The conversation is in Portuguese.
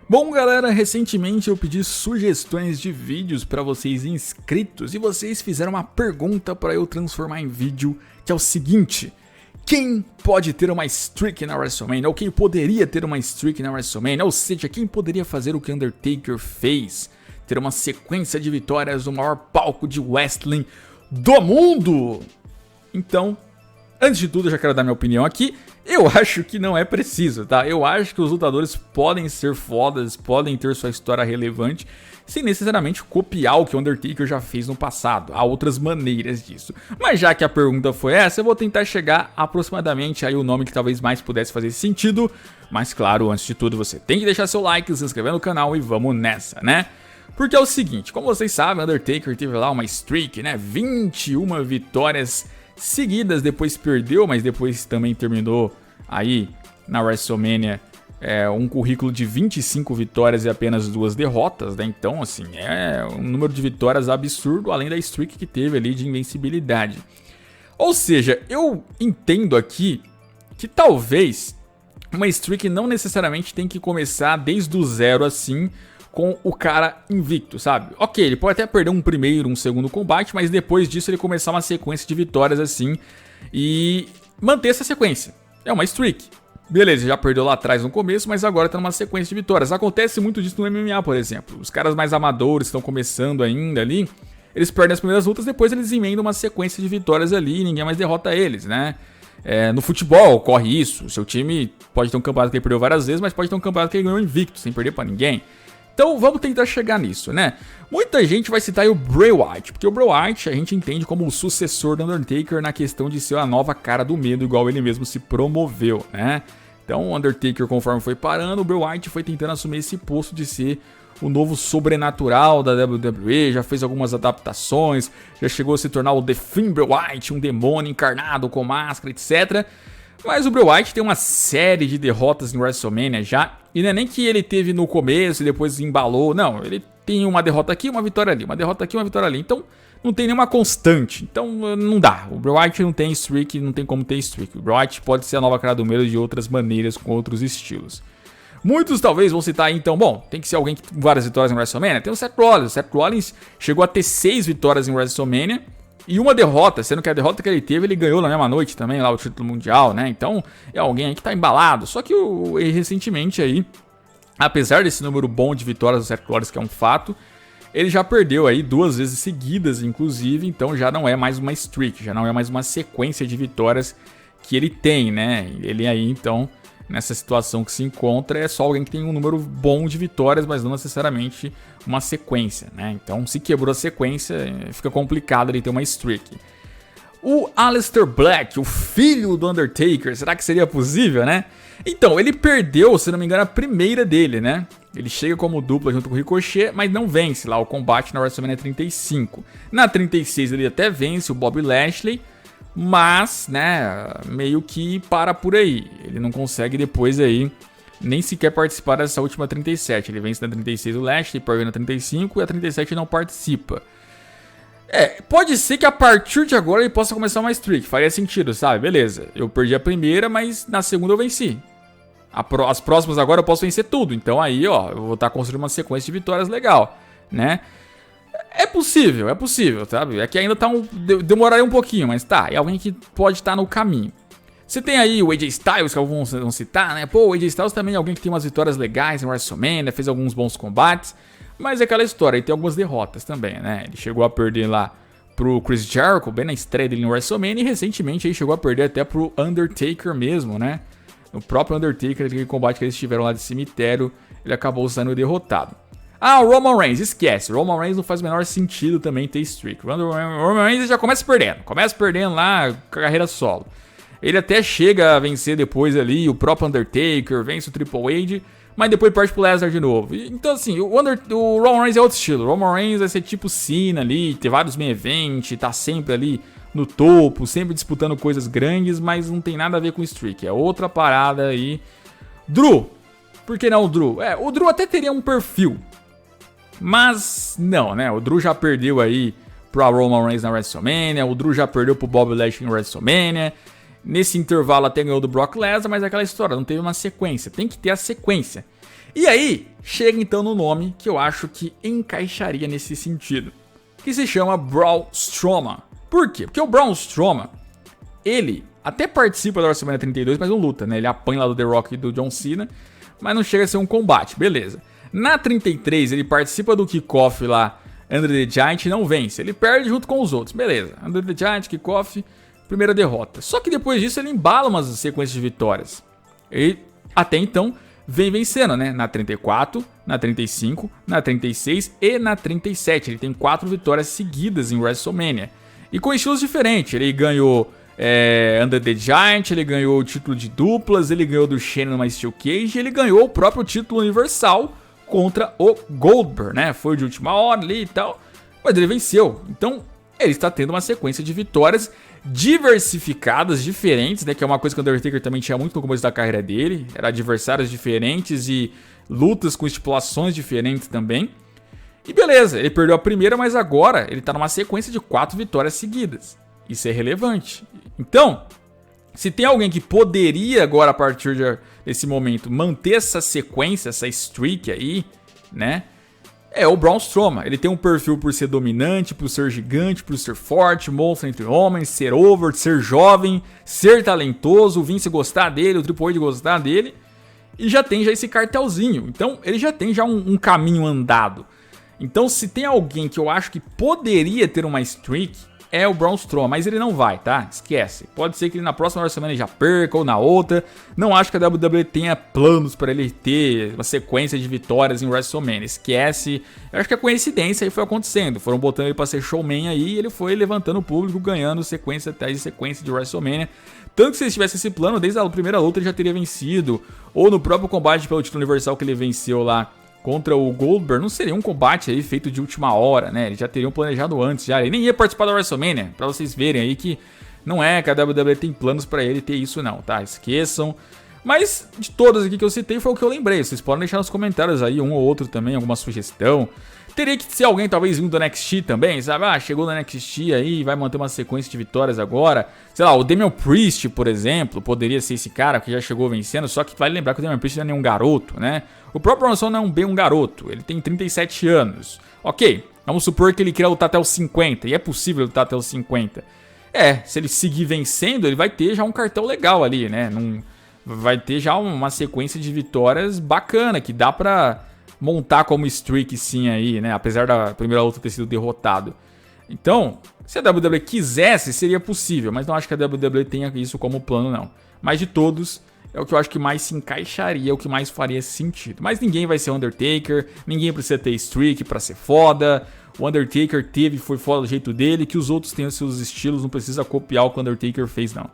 Bom galera, recentemente eu pedi sugestões de vídeos para vocês inscritos e vocês fizeram uma pergunta para eu transformar em vídeo, que é o seguinte: quem pode ter uma streak na WrestleMania? Ou quem poderia ter uma streak na WrestleMania? Ou seja, quem poderia fazer o que Undertaker fez? Ter uma sequência de vitórias no maior palco de wrestling do mundo? Então, antes de tudo, eu já quero dar minha opinião aqui. Eu acho que não é preciso, tá? Eu acho que os lutadores podem ser fodas, podem ter sua história relevante, sem necessariamente copiar o que o Undertaker já fez no passado. Há outras maneiras disso. Mas já que a pergunta foi essa, eu vou tentar chegar aproximadamente aí o nome que talvez mais pudesse fazer sentido. Mas claro, antes de tudo, você tem que deixar seu like, se inscrever no canal e vamos nessa, né? Porque é o seguinte, como vocês sabem, o Undertaker teve lá uma streak, né? 21 vitórias seguidas, depois perdeu, mas depois também terminou aí na WrestleMania um currículo de 25 vitórias e apenas 2 derrotas, né? Então, assim, é um número de vitórias absurdo, além da streak que teve ali de invencibilidade. Ou seja, eu entendo aqui que talvez uma streak não necessariamente tem que começar desde o zero assim, com o cara invicto, sabe? Ok, ele pode até perder um primeiro, um segundo combate, mas depois disso ele começar uma sequência de vitórias assim e manter essa sequência. É uma streak. Beleza, já perdeu lá atrás no começo, mas agora tá numa sequência de vitórias. Acontece muito disso no MMA, por exemplo. Os caras mais amadores estão começando ainda ali, eles perdem as primeiras lutas, depois eles emendam uma sequência de vitórias ali e ninguém mais derrota eles, né? No futebol ocorre isso. O seu time pode ter um campeonato que ele perdeu várias vezes, mas pode ter um campeonato que ele ganhou invicto, sem perder pra ninguém. Então vamos tentar chegar nisso, né? Muita gente vai citar aí o Bray Wyatt, porque o Bray Wyatt a gente entende como o sucessor do Undertaker na questão de ser a nova cara do medo, igual ele mesmo se promoveu, né? Então o Undertaker, conforme foi parando, o Bray Wyatt foi tentando assumir esse posto de ser o novo sobrenatural da WWE, já fez algumas adaptações, já chegou a se tornar o The Fiend Bray Wyatt, um demônio encarnado com máscara, etc. Mas o Bray Wyatt tem uma série de derrotas em WrestleMania já, e não é nem que ele teve no começo e depois embalou, não, ele tem uma derrota aqui, uma vitória ali, uma derrota aqui, uma vitória ali, então não tem nenhuma constante, então não dá, o Bray Wyatt não tem streak, não tem como ter streak, o Bray Wyatt pode ser a nova cara do medo de outras maneiras, com outros estilos. Muitos talvez vão citar aí, então, bom, tem que ser alguém que tem várias vitórias em WrestleMania, tem o Seth Rollins chegou a ter 6 vitórias em WrestleMania, e uma derrota, sendo que a derrota que ele teve, ele ganhou na mesma noite também, lá o título mundial, né? Então, é alguém aí que tá embalado. Só que recentemente aí, apesar desse número bom de vitórias do Seth Rollins, que é um fato, ele já perdeu aí 2 vezes seguidas, inclusive, então já não é mais uma streak, já não é mais uma sequência de vitórias que ele tem, né? Ele aí, então, nessa situação que se encontra, é só alguém que tem um número bom de vitórias, mas não necessariamente uma sequência, né? Então, se quebrou a sequência, fica complicado ele ter uma streak. O Aleister Black, o filho do Undertaker, será que seria possível, né? Então, ele perdeu, se não me engano, a primeira dele, né? Ele chega como dupla junto com o Ricochet, mas não vence lá o combate na WrestleMania 35. Na 36 ele até vence o Bobby Lashley, mas, né, meio que para por aí. Ele não consegue depois aí nem sequer participar dessa última 37. Ele vence na 36 o Lashley, perde na 35 e a 37 não participa. Pode ser que a partir de agora ele possa começar uma streak. Faria sentido, sabe? Beleza, eu perdi a primeira, mas na segunda eu venci. As próximas agora eu posso vencer tudo. Então aí, ó, eu vou estar construindo uma sequência de vitórias legal, né? É possível, sabe? É que ainda tá demoraria um pouquinho, mas tá. É alguém que pode estar no caminho. Você tem aí o AJ Styles, que alguns vão citar, né? Pô, o AJ Styles também é alguém que tem umas vitórias legais em WrestleMania, fez alguns bons combates, mas é aquela história, ele tem algumas derrotas também, né? Ele chegou a perder lá pro Chris Jericho, bem na estreia dele no WrestleMania, e recentemente ele chegou a perder até pro Undertaker mesmo, né? O próprio Undertaker, aquele combate que eles tiveram lá de cemitério, ele acabou saindo derrotado. Ah, o Roman Reigns, esquece. O Roman Reigns não faz o menor sentido também ter streak. O Roman Reigns já começa perdendo lá, carreira solo. Ele até chega a vencer depois ali, o próprio Undertaker, vence o Triple H, mas depois perde pro Lesnar de novo. Então assim, o Roman Reigns é outro estilo. O Roman Reigns vai ser tipo Cena ali, ter vários main event, tá sempre ali no topo, sempre disputando coisas grandes, mas não tem nada a ver com streak. É outra parada aí. Drew, por que não o Drew? O Drew até teria um perfil, mas não, né? O Drew já perdeu aí pro Roman Reigns na WrestleMania, o Drew já perdeu pro Bobby Lashley na WrestleMania. Nesse intervalo até ganhou do Brock Lesnar, mas é aquela história, não teve uma sequência. Tem que ter a sequência. E aí, chega então no nome que eu acho que encaixaria nesse sentido, que se chama Braun Strowman. Por quê? Porque o Braun Strowman, ele até participa da WrestleMania 32, mas não luta, né? Ele apanha lá do The Rock e do John Cena, mas não chega a ser um combate, beleza. Na 33 ele participa do kickoff lá, Andre the Giant, e não vence, ele perde junto com os outros, beleza. Andre the Giant, kickoff, primeira derrota. Só que depois disso ele embala umas sequências de vitórias. E até então vem vencendo, né? Na 34, na 35, na 36 e na 37. Ele tem 4 vitórias seguidas em WrestleMania. E com estilos diferentes. Ele ganhou Under the Giant, ele ganhou o título de duplas, ele ganhou do Shane numa Steel Cage, e ele ganhou o próprio título universal contra o Goldberg, né? Foi de última hora ali e tal, mas ele venceu. Então ele está tendo uma sequência de vitórias diversificadas, diferentes, né? Que é uma coisa que o Undertaker também tinha muito no começo da carreira dele. Era adversários diferentes e lutas com estipulações diferentes também. E beleza, ele perdeu a primeira, mas agora ele tá numa sequência de 4 vitórias seguidas. Isso é relevante. Então, se tem alguém que poderia agora, a partir desse momento, manter essa sequência, essa streak aí, né? É o Braun Strowman. Ele tem um perfil por ser dominante, por ser gigante, por ser forte, monstro entre homens, ser over, ser jovem, ser talentoso, o Vince gostar dele, o Triple H gostar dele. E já tem esse cartelzinho. Então, ele já tem um caminho andado. Então, se tem alguém que eu acho que poderia ter uma streak, é o Braun Strowman, mas ele não vai, tá? Esquece. Pode ser que ele na próxima WrestleMania já perca ou na outra. Não acho que a WWE tenha planos para ele ter uma sequência de vitórias em WrestleMania. Esquece. Eu acho que a coincidência aí foi acontecendo. Foram botando ele para ser showman aí e ele foi levantando o público, ganhando sequência atrás de sequência de WrestleMania. Tanto que se ele tivesse esse plano, desde a primeira luta ele já teria vencido. Ou no próprio combate pelo título universal que ele venceu lá contra o Goldberg, não seria um combate aí feito de última hora, né? Eles já teriam planejado antes, já. Ele nem ia participar da WrestleMania, pra vocês verem aí que não é que a WWE tem planos pra ele ter isso não, tá? Esqueçam. Mas de todas aqui que eu citei foi o que eu lembrei. Vocês podem deixar nos comentários aí um ou outro também, alguma sugestão. Teria que ser alguém talvez vindo do NXT também, sabe? Ah, chegou no NXT aí, vai manter uma sequência de vitórias agora. Sei lá, o Damian Priest, por exemplo, poderia ser esse cara que já chegou vencendo. Só que vale lembrar que o Damian Priest não é nenhum garoto, né? O próprio Braun Strowman não é bem um garoto, ele tem 37 anos. Ok, vamos supor que ele queira lutar até os 50, e é possível lutar até os 50. Se ele seguir vencendo, ele vai ter já um cartão legal ali, né? Vai ter já uma sequência de vitórias bacana, que dá pra montar como streak sim aí, né? Apesar da primeira luta ter sido derrotado. Então, se a WWE quisesse, seria possível, mas não acho que a WWE tenha isso como plano, não. Mas de todos, é o que eu acho que mais se encaixaria, o que mais faria sentido. Mas ninguém vai ser Undertaker, ninguém precisa ter streak pra ser foda. O Undertaker teve e foi foda do jeito dele, que os outros tenham seus estilos, não precisa copiar o que o Undertaker fez, não.